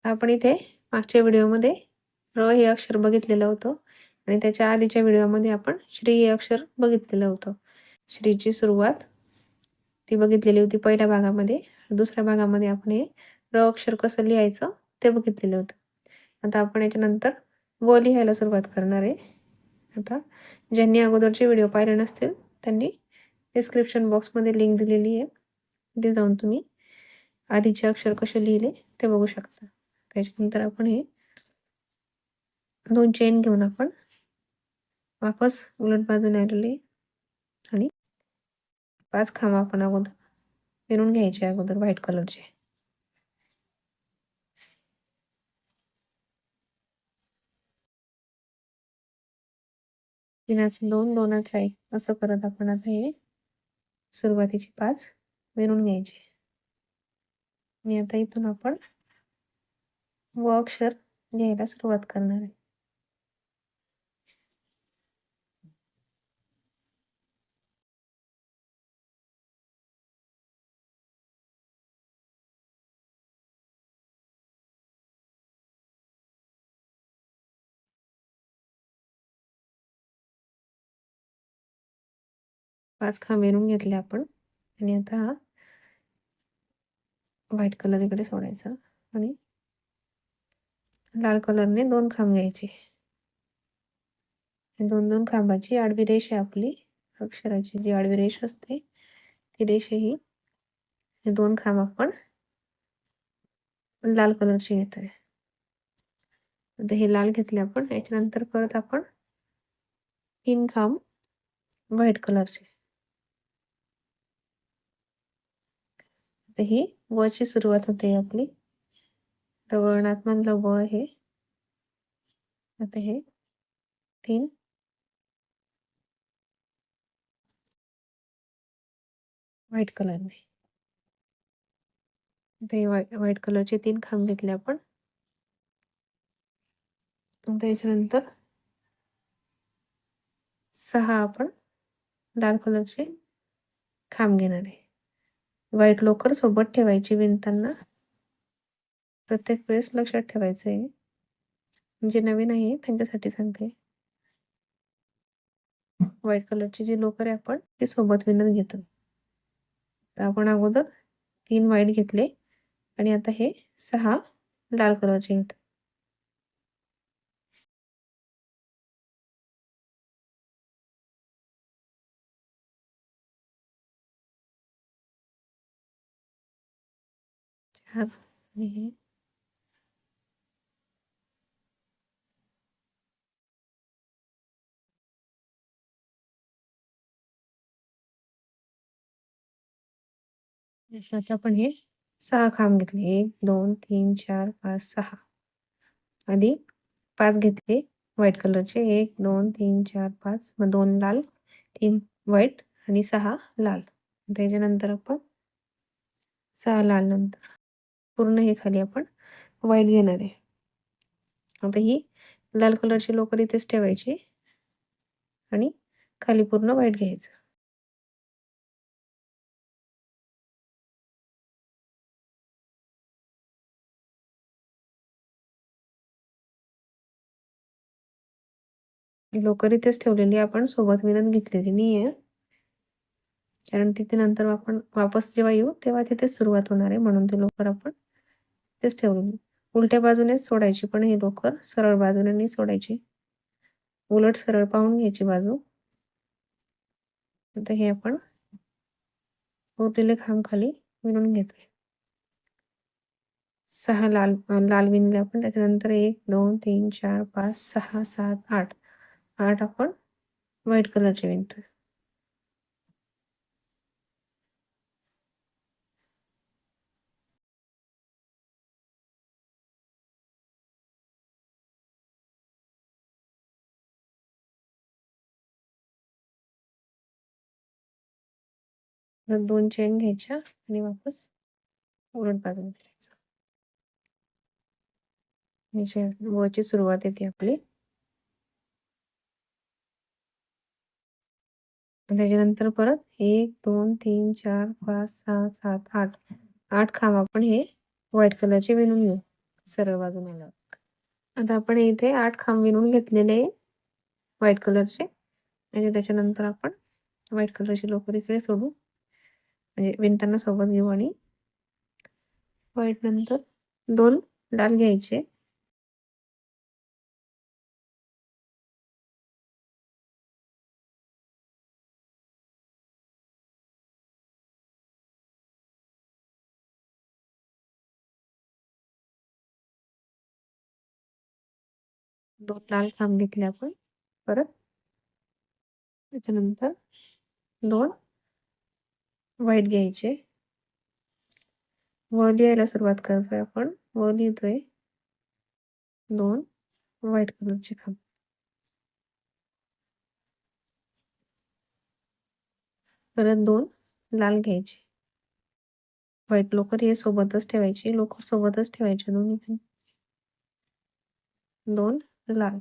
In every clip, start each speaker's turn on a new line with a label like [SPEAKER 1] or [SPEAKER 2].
[SPEAKER 1] आपण इथे मागच्या व्हिडिओमध्ये र हे अक्षर बघितलेलं होतं आणि त्याच्या आधीच्या व्हिडिओमध्ये आपण श्री हे अक्षर बघितलेलं होतं. श्रीची सुरुवात ती बघितलेली होती पहिल्या भागामध्ये. दुसऱ्या भागामध्ये आपण हे र अक्षर कसं लिहायचं ते बघितलेलं होतं. आता आपण याच्यानंतर व लिहायला सुरुवात करणार आहे. आता ज्यांनी अगोदरचे व्हिडिओ पाहिले नसतील त्यांनी डिस्क्रिप्शन बॉक्समध्ये लिंक दिलेली आहे. तिथे जाऊन तुम्ही आधीचे अक्षर कसे लिहिले ते बघू शकता. त्याच्यानंतर आपण हे 2 चेन घेऊन आपण वापस उलट बाजूने आलेले आणि 5 खांब आपण अगोदर विणून घ्यायचे अगोदर व्हाईट कलरचे. तीनाचं 2, 2चं 1 असं करत आपण आता हे सुरुवातीचे 5 विणून घ्यायचे. आणि आता इथून आपण व अक्षर लिहायला सुरुवात करणार आहे. पाच खांब विणून घेतले आपण आणि आता हा व्हाईट कलर इकडे सोडायचा आणि लाल कलरने 2 खांब घ्यायचे. 2-2 खांबाची आडवी रेष आहे आपली अक्षराची जी आडवी रेष असते ती रेष ही 2 खांब आपण लाल कलरची घेतोय. आता हे लाल घेतले आपण. याच्यानंतर परत आपण 3 खांब व्हाईट कलरचे. आता ही व ची सुरुवात होते आपली. वळणातमधलं व हे आता हे 3 व्हाईट कलरने. ते व्हाईट कलरचे 3 खांब घेतले आपण. त्याच्यानंतर 6 आपण लाल कलरचे खांब घेणार आहे. व्हाईट लोकर सोबत ठेवायची विणताना. प्रत्येक वेळेस लक्षात ठेवायचं आहे. जे नवीन आहे त्यांच्यासाठी सांगते. व्हाईट कलरची जी लोकर आहे आपण ती सोबत विणत घेतो. तर आपण अगोदर 3 व्हाईट घेतले आणि आता हे 6 लाल कलरचे घेतो. चार आणि हे याच्यात आपण हे 6 खांब घेतले. 1, 2, 3, 4, 5, 6. आधी 5 घेतले व्हाईट कलरचे. 1, 2, 3, 4, 5 मग 2 लाल, 3 व्हाईट आणि 6 लाल. त्याच्यानंतर आपण 6 लाल नंतर पूर्ण हे खाली आपण व्हाईट घेणार आहे. आता ही लाल कलरची लोकर इथेच ठेवायची आणि खाली पूर्ण व्हाईट घ्यायचं. लोकर इथेच ठेवलेली आपण सोबत विणत घेतलेली नाहीये. कारण तिथे नंतर आपण वापस जेव्हा येऊ तेव्हा तिथेच सुरुवात होणार आहे म्हणून ती लोकर आपण तिथेच ठेवलेली. उलट्या बाजूनेच सोडायची पण ही लोकर सरळ बाजूने नाही सोडायची. उलट सरळ पाहून घ्यायची बाजू. आता हे आपण उरलेले खांब खाली विणून घेतोय. 6 लाल लाल विणले आपण. त्याच्यानंतर 1, 2, 3, 4, 5, 6, 7, 8. 8 आपण व्हाईट कलरचे विणतोय. तर 2 चेन घ्यायच्या आणि वापस उलट बाजूने करायचं. वची सुरुवात येते आपली. त्याच्यानंतर परत 1, 2, 3, 4, 5, 6, 7, 8. 8 खांब आपण हे व्हाईट कलरचे विणून घेऊ. सरळ बाजूने लावू. आता आपण इथे 8 खांब विणून घेतलेले व्हाईट कलरचे आणि त्याच्यानंतर आपण व्हाईट कलरची लोकर इकडे सोडू, म्हणजे विणताना सोबत घेऊ आणि व्हाईट नंतर 2 लाल घ्यायचे. दोन लाल खांब घेतले आपण परत. त्याच्यानंतर 2 व्हाईट घ्यायचे. व लिहायला सुरुवात करतोय आपण. व लिहितोय 2 व्हाईट कलरचे खांब. परत 2 लाल घ्यायचे. व्हाईट लोकर हे सोबतच ठेवायची. लोकर सोबतच ठेवायची दोन्ही पण. 2 लाल.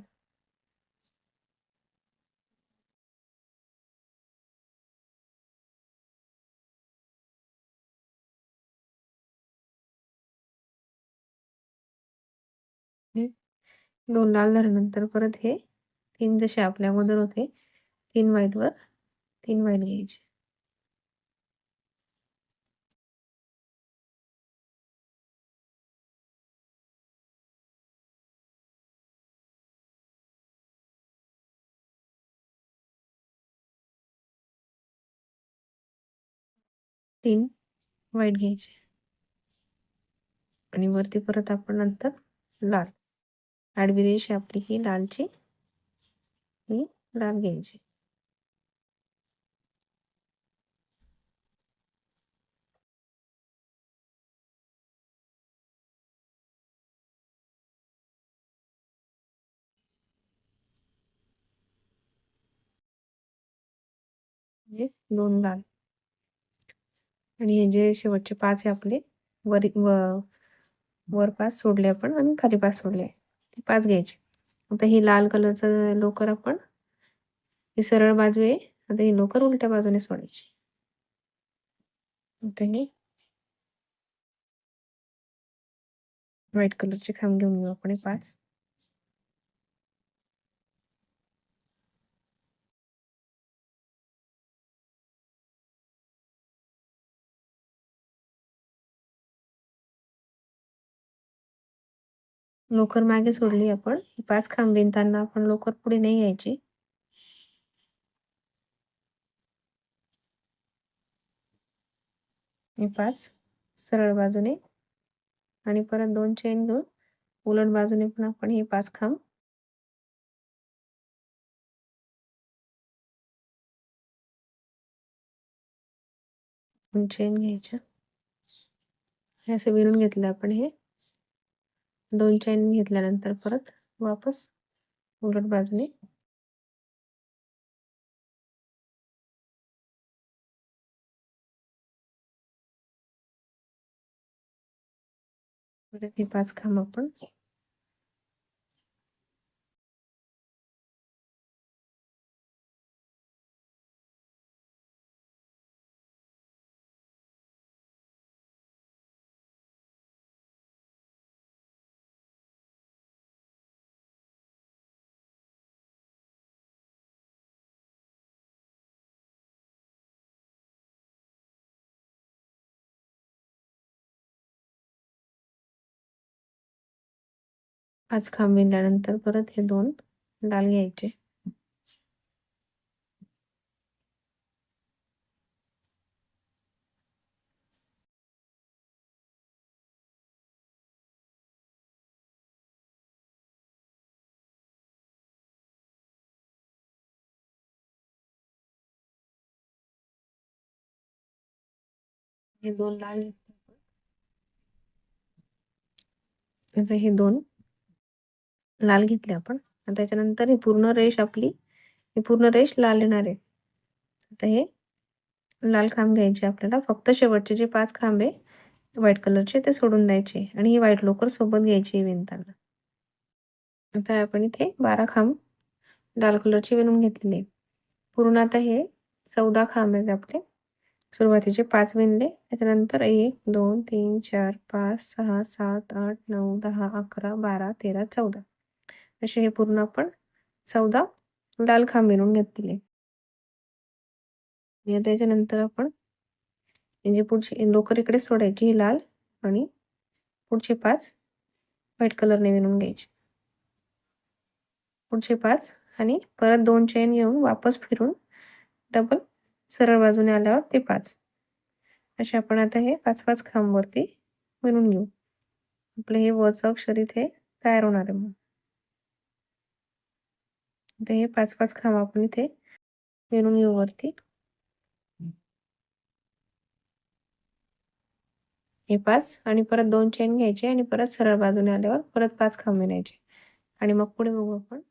[SPEAKER 1] हे 2 लाल झाल्यानंतर परत हे 3 जसे आपल्या अगोदर होते 3 व्हाईटवर 3 व्हाईट घ्यायचे. तीन व्हाईट घ्यायचे आणि वरती परत आपण नंतर लाल. आडवी रेष आपली ही लालची, ही लाल घ्यायची. म्हणजे 2 लाल आणि हे जे शेवटचे 5 आहे आपले वर 5 सोडले आपण आणि खाली 5 सोडले, ते 5 घ्यायचे. आता ही लाल कलरचं लोकर आपण, ही सरळ बाजू आहे, आता ही लोकर उलट्या बाजूने सोडायची. आता हे व्हाईट कलरचे खांब घेऊन घेऊ आपण 5. लोकर मागे सोडली आपण. 5 खांब विणताना आपण लोकर पुढे नाही घ्यायची. हे 5 सरळ बाजूने आणि परत 2 चेन घेऊन उलट बाजूने पण आपण हे 5 खांब चेन घ्यायच्या. हे असं विणून घेतलं आपण. हे 2 चेन घेतल्यानंतर परत वापस उलट बाजूने परत हे 5 खांब आपण पाच खांब विणल्यानंतर परत हे 2 लाल घ्यायचे. हे 2 लाल घेतले. आता हे 2 लाल घेतले आपण. आणि त्याच्यानंतर ही पूर्ण रेष आपली, ही पूर्ण रेष लाल येणार आहे. आता हे लाल खांब घ्यायचे आपल्याला. फक्त शेवटचे जे 5 खांब आहे व्हाईट कलरचे ते सोडून द्यायचे आणि ही व्हाईट लोकर सोबत घ्यायची विणताना. आता आपण इथे 12 खांब लाल कलरचे विणून घेतलेले. पूर्ण आता हे 14 खांब आहेत आपले. सुरुवातीचे 5 विणले, त्याच्यानंतर 1 2 3 4 5 6 7 8 9 10 11 12 13 14 असे हे पूर्ण आपण 14 लाल खांब विणून घेतलेले. त्याच्यानंतर आपण म्हणजे पुढची लोकर इकडे सोडायची ही लाल आणि पुढचे 5 व्हाईट कलरने विणून घ्यायचे. पुढचे 5 आणि परत 2 चेन घेऊन वापस फिरून डबल सरळ बाजूने आल्यावर ते 5 असे आपण आता हे 5-5 खांब वरती विणून घेऊ. आपलं हे वचं अक्षर इथे तयार होणार आहे. मग आता हे 5-5 खांब आपण इथे विणून घेऊ वरती. हे 5 आणि परत 2 चेन घ्यायचे आणि परत सरळ बाजूने आल्यावर परत 5 खांब विणायचे आणि मग पुढे बघू आपण.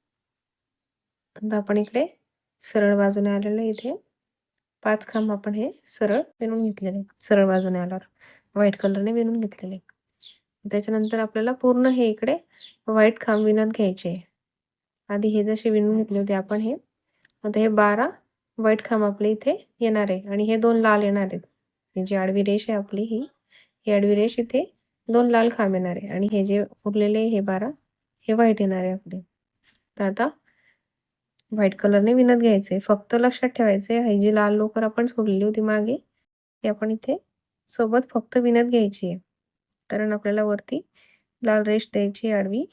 [SPEAKER 1] आता आपण इकडे सरळ बाजूने आलेलं इथे 5 खांब आपण हे सरळ विणून घेतलेले, सरळ बाजूने आल्यावर व्हाईट कलरने विणून घेतलेले. त्याच्यानंतर आपल्याला पूर्ण हे इकडे व्हाईट खांब विणत घ्यायचे. आधी हे जसे विणून घेतले होते आपण हे, आता हे 12 व्हाईट खांब आपले इथे येणार आहे आणि हे 2 लाल येणार आहेत. ही जी आडवी रेष आहे आपली ही आडवी रेष इथे 2 लाल खांब येणार आहे आणि हे जे उरलेले हे 12 हे व्हाईट येणार आहे आपले. तर आता व्हाईट कलरने विणत घ्यायचे. फक्त लक्षात ठेवायचे ही जी लाल लोकर आपण सोडलेली होती मागे ती आपण इथे सोबत फक्त विणत घ्यायची आहे, कारण आपल्याला वरती लाल रेष द्यायची आडवी,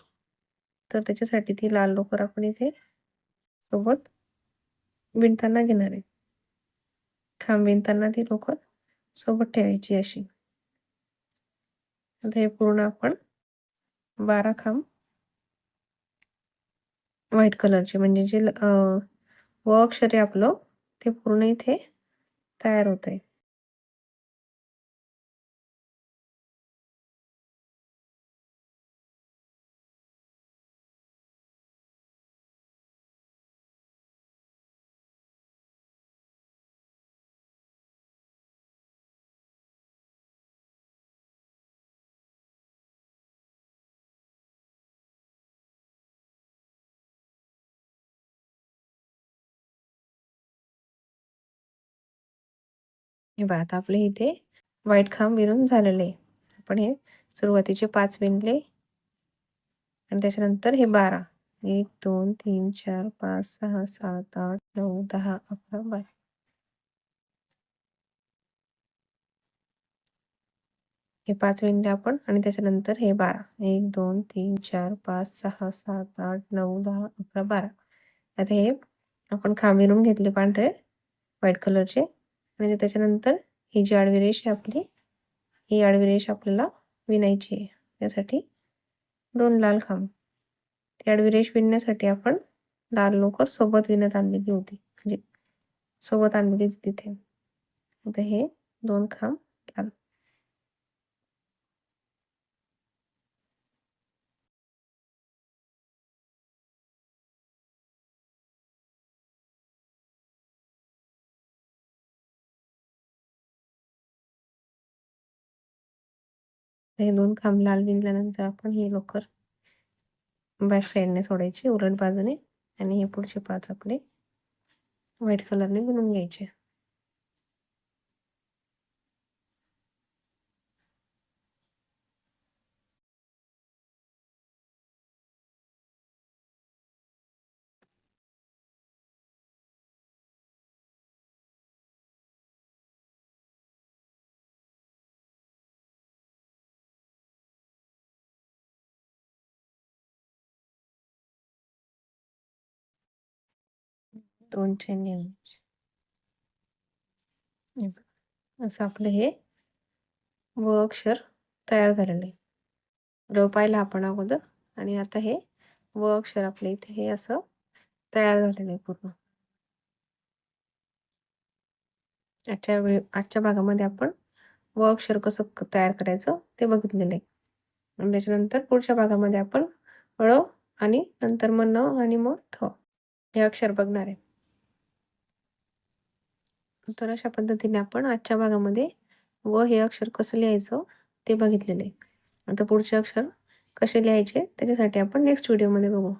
[SPEAKER 1] तर त्याच्यासाठी ती लाल लोकर आपण इथे सोबत विणताना घेणार आहे. खांब विणताना ती लोकर सोबत ठेवायची अशी. आता हे पूर्ण आपण 12 खांब व्हाईट कलरचे म्हणजे जे व अक्षर आहे आपलं ते पूर्ण इथे तयार होत आहे. हे पहा आता आपले इथे व्हाईट खांब विणून झालेले आहे. आपण हे सुरुवातीचे 5 विणले आणि त्याच्यानंतर हे 12 1 2 3 4 5 6 7 8 9 10 11 12 हे 5 विणले आपण आणि त्याच्यानंतर हे 12 1 2 3 4 5 6 7 8 9 10 11 12 आता हे आपण खांब विणून घेतले पांढरे व्हाईट कलरचे आणि त्याच्यानंतर ही जी आडवी रेष आहे आपली ही आडवी रेष आपल्याला विणायची आहे. त्यासाठी 2 लाल खांब. ती आडवी रेष विणण्यासाठी आपण लाल लोकर सोबत विणत आणलेली होती, म्हणजे सोबत आणलेली होती तिथे. आता हे 2 खांब लाल. हे 2 खांब लाल विणल्यानंतर आपण ही लोकर बॅक साईडने सोडायची उलट बाजूने आणि हे पुढचे 5 आपले व्हाईट कलरने विणून घ्यायचे. दोन चेन घ्यायचे. असं आपलं हे व अक्षर तयार झालेलं आहे. र पाहिला आपण अगोदर आणि आता हे व अक्षर आपल्या इथे हे असं तयार झालेलं आहे पूर्ण. आजच्या भागामध्ये आपण व अक्षर कसं तयार करायचं ते बघितलेलं आहे आणि त्याच्यानंतर पुढच्या भागामध्ये आपण ळ आणि नंतर मग न आणि मग थ हे अक्षर बघणार आहे. तर अशा पद्धतीने आपण आजच्या भागामध्ये व हे अक्षर कसं लिहायचं ते बघितलेलं आहे. आता पुढचे अक्षर कसे लिहायचे त्याच्यासाठी आपण नेक्स्ट व्हिडिओमध्ये बघू.